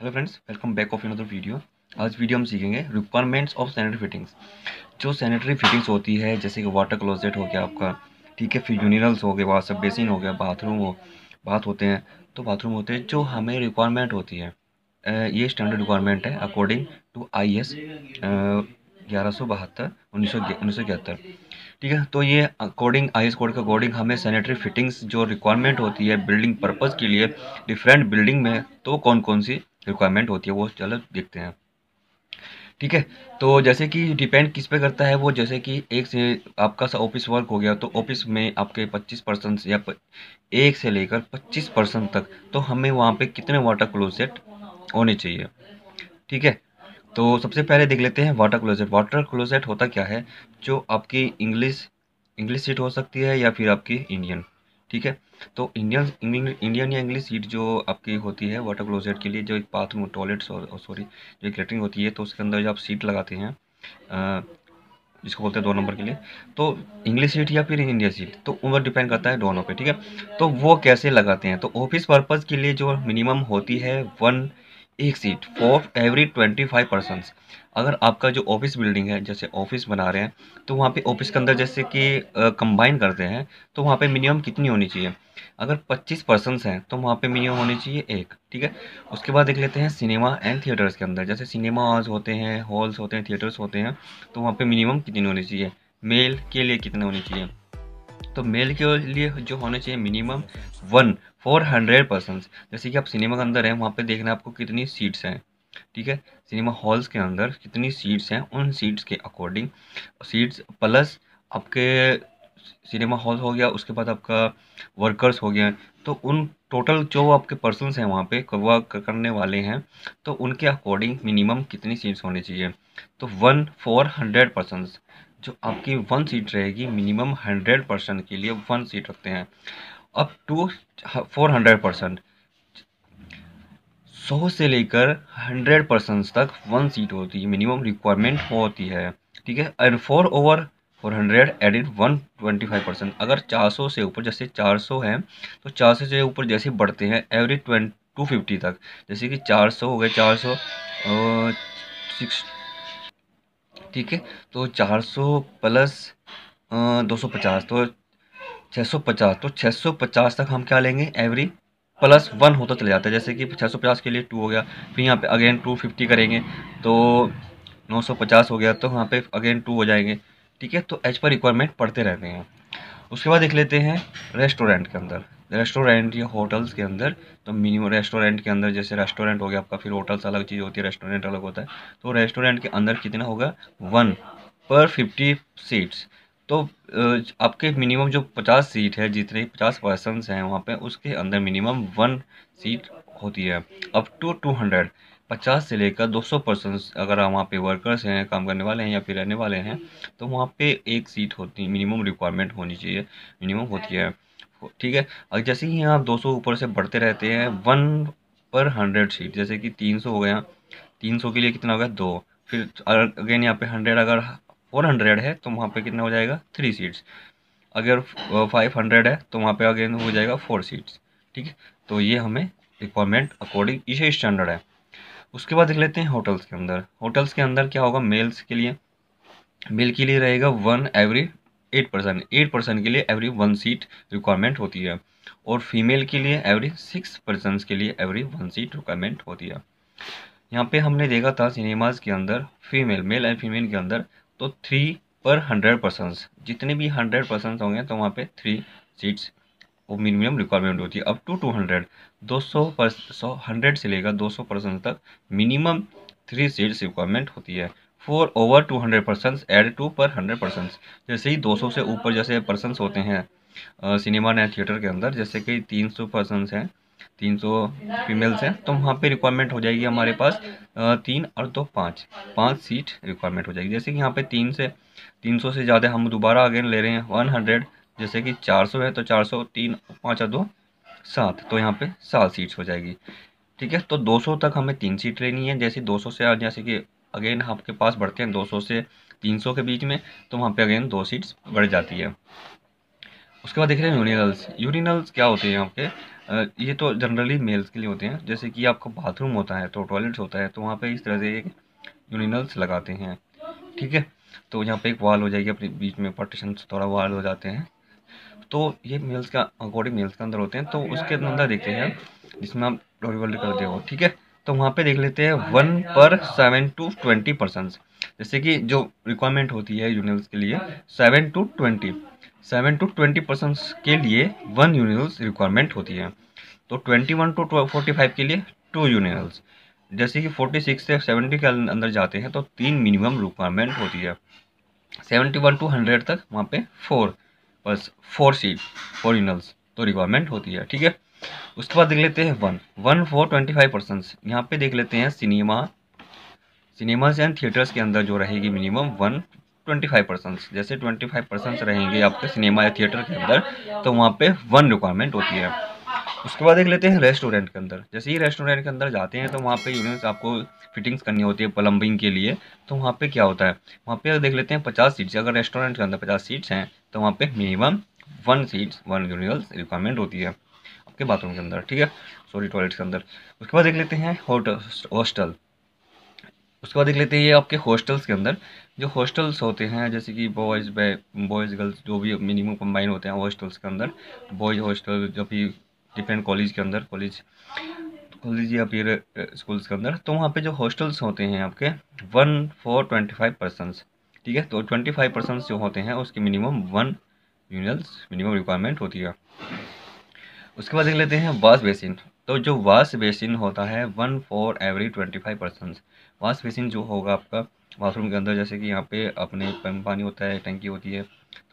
Hello friends, welcome back of another video. आज video हम सीखेंगे रिक्वायरमेंट्स ऑफ सैनिटरी फिटिंग्स। जो सैनिटरी फिटिंग्स होती है जैसे कि वाटर क्लोजेट हो गया आपका, ठीक है, फिर यूरिनल्स हो गए, वाश बेसिन हो गया, बाथ होते हैं, तो बाथरूम होते हैं जो हमें रिक्वायरमेंट होती है। ये स्टैंडर्ड रिक्वायरमेंट है अकॉर्डिंग टू IS 1172 1971। ठीक है, तो ये अकॉर्डिंग IS कोड के अकॉर्डिंग हमें सैनिटरी फिटिंग्स जो रिक्वायरमेंट होती है बिल्डिंग पर्पज़ के लिए डिफरेंट बिल्डिंग में, तो कौन कौन सी रिक्वायरमेंट होती है वो चलो देखते हैं। ठीक है, तो जैसे कि डिपेंड किस पे करता है वो, जैसे कि एक से आपका सा ऑफिस वर्क हो गया तो ऑफिस में आपके 25% या एक से लेकर 25% तक, तो हमें वहाँ पे कितने वाटर क्लोजेट होने चाहिए। ठीक है, तो सबसे पहले देख लेते हैं वाटर क्लोजेट। वाटर क्लोजेट होता क्या है, जो आपकी इंग्लिश इंग्लिश सीट हो सकती है या फिर आपकी इंडियन। ठीक है, तो इंडियन या इंग्लिश सीट जो आपकी होती है वाटर क्लोजेट के लिए, जो एक बाथरूम टॉयलेट सॉरी जो एक लेटरिन होती है, तो उसके अंदर जो आप सीट लगाते हैं, अ, जिसको बोलते हैं 2 नंबर के लिए, तो इंग्लिश सीट या फिर इंडियन सीट, तो ऊपर डिपेंड करता है दोनों पे। ठीक है, तो वो कैसे लगाते हैं, तो ऑफिस पर्पज़ के लिए जो मिनिमम होती है एक सीट फॉर एवरी 25%। अगर आपका जो ऑफिस बिल्डिंग है, जैसे ऑफिस बना रहे हैं, तो वहाँ पे ऑफिस के अंदर जैसे कि कंबाइन करते हैं, तो वहाँ पे मिनिमम कितनी होनी चाहिए। अगर 25% हैं तो वहाँ पे मिनिमम होनी चाहिए एक। ठीक है, उसके बाद देख लेते हैं सिनेमा एंड थिएटर्स के अंदर, जैसे सिनेमा हॉल्स होते हैं, थिएटर्स होते हैं, तो वहाँ पे मिनिमम कितनी होनी चाहिए, मेल के लिए कितने होनी चाहिए। तो मेल के लिए जो होने चाहिए मिनिमम 1/400%। जैसे कि आप सिनेमा के अंदर हैं, वहाँ पे देखना है आपको कितनी सीट्स हैं। ठीक है, सिनेमा हॉल्स के अंदर कितनी सीट्स हैं, उन सीट्स के अकॉर्डिंग सीट्स प्लस आपके सिनेमा हॉल हो गया, उसके बाद आपका वर्कर्स हो गया, तो उन टोटल जो आपके पर्सन्स हैं वहाँ पे वर्क करने वाले हैं, तो उनके अकॉर्डिंग मिनिमम कितनी सीट्स होनी चाहिए। तो 1/400%, जो आपकी 1 सीट रहेगी, मिनिमम 100% के लिए 1 सीट रखते हैं। अप टू 400%, 100 से लेकर 100% तक 1 सीट होती है, मिनिमम रिक्वायरमेंट होती है। ठीक है, एंड 4/400 एडिड 125%। अगर 400 से ऊपर, जैसे 400 है, तो 400 से ऊपर जैसे बढ़ते हैं एवरी 250 तक, जैसे कि 400 हो गए, 400 सिक्स। ठीक है, तो 400 प्लस 250, तो 650, तो 650 तक हम क्या लेंगे, एवरी +1 होता चला जाता है। जैसे कि 650 के लिए 2 हो गया, फिर यहाँ पे अगेन 250 करेंगे तो 950 हो गया, तो यहाँ पे अगेन 2 हो जाएंगे। ठीक है, तो एज पर रिक्वायरमेंट पढ़ते रहते हैं। उसके बाद देख लेते हैं रेस्टोरेंट के अंदर, रेस्टोरेंट या होटल्स के अंदर। तो मिनिमम रेस्टोरेंट के अंदर, जैसे रेस्टोरेंट हो गया आपका, फिर होटल्स अलग चीज़ होती है, रेस्टोरेंट अलग होता है। तो रेस्टोरेंट के अंदर कितना होगा, 1/50 सीट्स। तो आपके मिनिमम जो 50 सीट है, जितने 50% हैं वहाँ पे, उसके अंदर मिनिमम 1 सीट होती है। अप टू 200, 50 से लेकर 200% अगर वहाँ पे वर्कर्स हैं, काम करने वाले हैं या फिर रहने वाले हैं, तो वहाँ पे 1 सीट होती, मिनिमम रिक्वायरमेंट होनी चाहिए, मिनिमम होती है। ठीक है, और जैसे ही आप 200 ऊपर से बढ़ते रहते हैं, 1/100 सीट, जैसे कि 300 हो गया, 300 के लिए कितना हो गया, 2। फिर अगेन यहाँ पे 100, अगर 400 है तो वहाँ पे कितना हो जाएगा, 3 सीट्स। अगर 500 है तो वहाँ पे अगेन हो जाएगा 4 सीट्स। ठीक है, तो ये हमें रिक्वायरमेंट अकॉर्डिंग ये स्टैंडर्ड है। उसके बाद देख लेते हैं होटल्स के अंदर। होटल्स के अंदर क्या होगा, मेल के लिए रहेगा 8% के लिए एवरी 1 सीट रिक्वायरमेंट होती है, और फीमेल के लिए एवरी 6% के लिए एवरी 1 सीट रिक्वायरमेंट होती है। यहाँ पे हमने देखा था सिनेमाज के अंदर, मेल एंड फीमेल के अंदर, तो 3/100%, जितने भी 100% होंगे तो वहाँ पे 3 सीट्स वो मिनिमम रिक्वायरमेंट होती है। अप टू 200, 100 से लेकर 200% तक मिनिमम 3 सीट्स रिक्वायरमेंट होती है। फॉर ओवर 200% एड टू पर 100%, जैसे ही 200 से ऊपर जैसे पर्सनस होते हैं सिनेमा या थिएटर के अंदर, जैसे कि 300 पर्सनस हैं, 300 फीमेल्स हैं, तो वहाँ पे रिक्वायरमेंट हो जाएगी हमारे पास 3 और 2 5, 5 सीट रिक्वायरमेंट हो जाएगी। जैसे कि यहाँ पे 300 से ज़्यादा हम दोबारा अगेन ले रहे हैं 100, जैसे कि 400 है, तो 400, 3 5 और 2 7, तो यहाँ पे 7 सीट्स हो जाएगी। ठीक है, तो 200 तक हमें 3 सीट लेनी है। जैसे 200 से जैसे कि अगेन आपके पास बढ़ते हैं 200 से 300 के बीच में, तो वहाँ पे अगेन 2 सीट्स बढ़ जाती है। उसके बाद देख रहे हैं यूरिनल्स। यूरिनल्स क्या होते हैं आपके, ये तो जनरली मेल्स के लिए होते हैं। जैसे कि आपका बाथरूम होता है तो टॉयलेट्स होता है, तो वहाँ पे इस तरह से एक यूरिनल्स लगाते हैं, ठीक है। तो यहाँ पे एक वॉल हो जाएगी, अपने बीच में पार्टीशन थोड़ा वॉल हो जाते हैं। तो ये मेल्स का अकॉर्डिंग मेल्स के अंदर होते हैं। तो उसके अंदर देखते हैं जिसमें आप डोरीवल्ड करते हो, ठीक है। तो वहाँ पे देख लेते हैं 1/7 to 20%। जैसे कि जो रिक्वायरमेंट होती है यूनिवर्स के लिए 7 to 20 के लिए 1 यूनिवर्स रिक्वायरमेंट होती है। तो 21 to 45 के लिए 2 यूनिवर्स। जैसे कि 46 से 70 के अंदर जाते हैं तो 3 मिनिमम रिक्वायरमेंट होती है। 71 to 100 तक वहाँ पे 4, बस 4 यूनिवर्स तो रिक्वायरमेंट होती है, ठीक है। उसके बाद देख लेते हैं 1 for 25%। यहाँ पे देख लेते हैं सिनेमाज एंड थिएटर्स के अंदर जो रहेगी मिनिमम 1 25%। जैसे 25% रहेंगे आपके सिनेमा या थिएटर के अंदर, तो वहाँ पे 1 रिक्वायरमेंट होती है। उसके बाद देख लेते हैं रेस्टोरेंट के अंदर। जैसे ही रेस्टोरेंट के अंदर जाते हैं तो वहाँ पे यूनिट्स आपको फिटिंग्स करनी होती है प्लम्बिंग के लिए। तो वहाँ पे क्या होता है, वहाँ पे देख लेते हैं 50 सीट्स। अगर रेस्टोरेंट के अंदर 50 सीट्स हैं तो वहाँ पे मिनिमम 1 यूनिवर्स रिक्वायरमेंट होती है आपके बाथरूम के अंदर, ठीक है, सॉरी टॉयलेट्स के अंदर। उसके बाद देख लेते हैं हॉस्टल। उसके बाद देख लेते हैं ये आपके हॉस्टल्स के अंदर जो हॉस्टल्स होते हैं, जैसे कि बॉयज़ गर्ल्स जो भी मिनिमम कंबाइन होते हैं हॉस्टल्स के अंदर। बॉयज़ हॉस्टल जो भी डिफरेंट कॉलेज के अंदर, कॉलेज या फिर स्कूल्स के अंदर, तो वहाँ पे जो हॉस्टल्स होते हैं आपके 1 for 25%, ठीक है। तो 25% जो होते हैं उसके मिनिमम 1 यूनिट्स मिनिमम रिक्वायरमेंट होती है। उसके बाद देख लेते हैं वाश बेसिन। तो जो वाश बेसिन होता है 1 for every 25%। वाश बेसिन जो होगा आपका बाथरूम के अंदर, जैसे कि यहाँ पे अपने पानी होता है, टंकी होती है,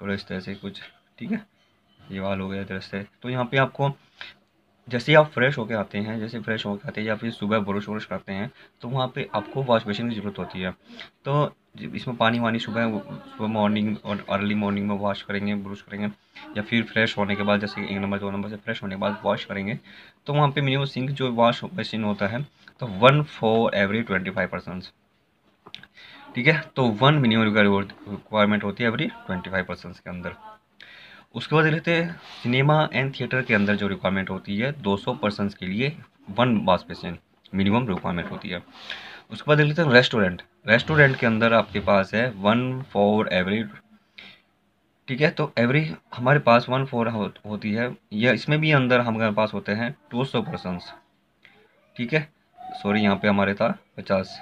थोड़ा इस तरह से कुछ, ठीक है, ये वाल हो गया इस तरह से। तो यहाँ पे आपको जैसे ही आप फ्रेश होके आते हैं, जैसे फ्रेश होके आते हैं या फिर सुबह ब्रश व्रश करते हैं, तो वहाँ पे आपको वॉश बेसिन की ज़रूरत होती है। तो इसमें पानी वानी सुबह सुबह मॉर्निंग और अर्ली मॉर्निंग में वॉश करेंगे, ब्रश करेंगे, या फिर फ्रेश होने के बाद, जैसे 1 नंबर 2 नंबर से फ्रेश होने के बाद वॉश करेंगे, तो वहाँ पे मिनिमम सिंक जो वॉश बेसिन होता है तो 1 for every 25%, ठीक है। तो 1 मिनिमम रिक्वायरमेंट होती है एवरी 25% के अंदर। उसके बाद लेते हैं सिनेमा एंड थिएटर के अंदर जो रिक्वायरमेंट होती है 200% के लिए 1 वॉश बेसिन मिनिमम रिक्वायरमेंट होती है। उसके बाद देख लेते हैं रेस्टोरेंट के अंदर आपके पास है 1 for every, ठीक है। तो एवरी हमारे पास 1 for होती है, या इसमें भी अंदर हमारे पास होते हैं 200%, ठीक है। सॉरी यहाँ पे हमारे था 50,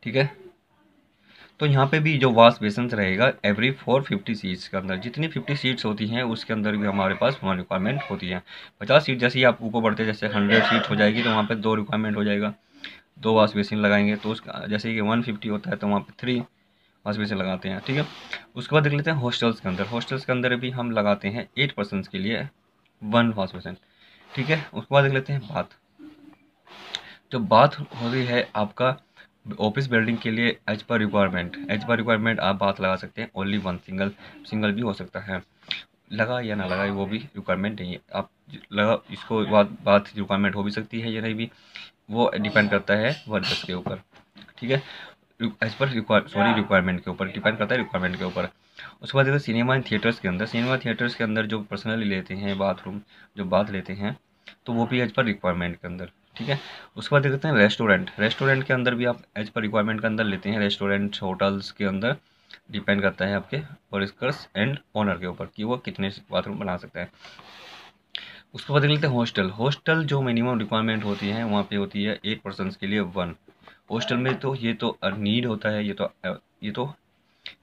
ठीक है। तो यहाँ पे भी जो वॉश बेसिन रहेगा एवरी 450 सीट्स के अंदर, जितनी 50 सीट्स होती हैं उसके अंदर भी हमारे पास 1 रिक्वायरमेंट होती है। 50 सीट जैसे ही आप ऊपर बढ़ते हैं, जैसे 100 सीट हो जाएगी तो वहाँ पे 2 रिक्वायरमेंट हो जाएगा, 2 वॉश बेसिन लगाएंगे। तो उसका जैसे कि 150 होता है तो वहाँ पे 3 वॉश बेसिन लगाते हैं, ठीक है। उसके बाद देख लेते हैं हॉस्टल्स के अंदर भी हम लगाते हैं 8% के लिए 1 वॉश बेसिन, ठीक है। उसके बाद देख लेते हैं बाथ। जो बाथ होती है आपका ऑफिस बिल्डिंग के लिए एज पर रिक्वायरमेंट आप बात लगा सकते हैं। ओनली 1 सिंगल भी हो सकता है, लगा या ना लगाए वो भी रिक्वायरमेंट नहीं है। आप लगा इसको बात रिक्वायरमेंट हो भी सकती है या नहीं भी, वो डिपेंड करता है वर्कर्स के ऊपर, ठीक है। एज पर रिक्वायरमेंट के ऊपर डिपेंड करता है, रिक्वायरमेंट के ऊपर। उसके बाद देखो सिनेमा एंड सिनेमा थिएटर्स के अंदर जो पर्सनली लेते हैं बाथरूम, जो बात लेते हैं, तो वो भी एज पर रिक्वायरमेंट के अंदर, ठीक है। उसके बाद देखते हैं रेस्टोरेंट के अंदर भी आप एज पर रिक्वायरमेंट के अंदर लेते हैं। रेस्टोरेंट होटल्स के अंदर डिपेंड करता है आपके वर्कर्स एंड ओनर के ऊपर कि वो कितने बाथरूम बना सकता है। उसके बाद देख लेते हैं हॉस्टल जो मिनिमम रिक्वायरमेंट होती है वहाँ पे होती है 8% के लिए 1 हॉस्टल में। तो ये तो नीड होता है, ये तो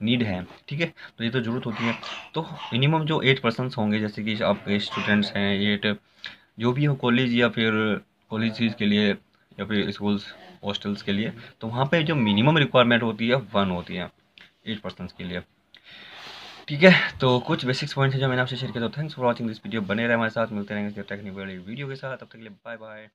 नीड है, ठीक है। तो ये तो ज़रूरत होती है। तो मिनिमम जो 8% होंगे, जैसे कि आपके स्टूडेंट्स हैं 8, जो भी हो कॉलेज या फिर कॉलेज के लिए या फिर स्कूल्स हॉस्टल्स के लिए, तो वहाँ पे जो मिनिमम रिक्वायरमेंट होती है 1 होती है 8% के लिए, ठीक है। तो कुछ बेसिक्स पॉइंट है जो मैंने आपसे शेयर किया। तो thanks for watching this video, बने रहे हमारे साथ, मिलते रहेंगे टेक्निकल वीडियो के साथ, तब तक के लिए बाय बाय।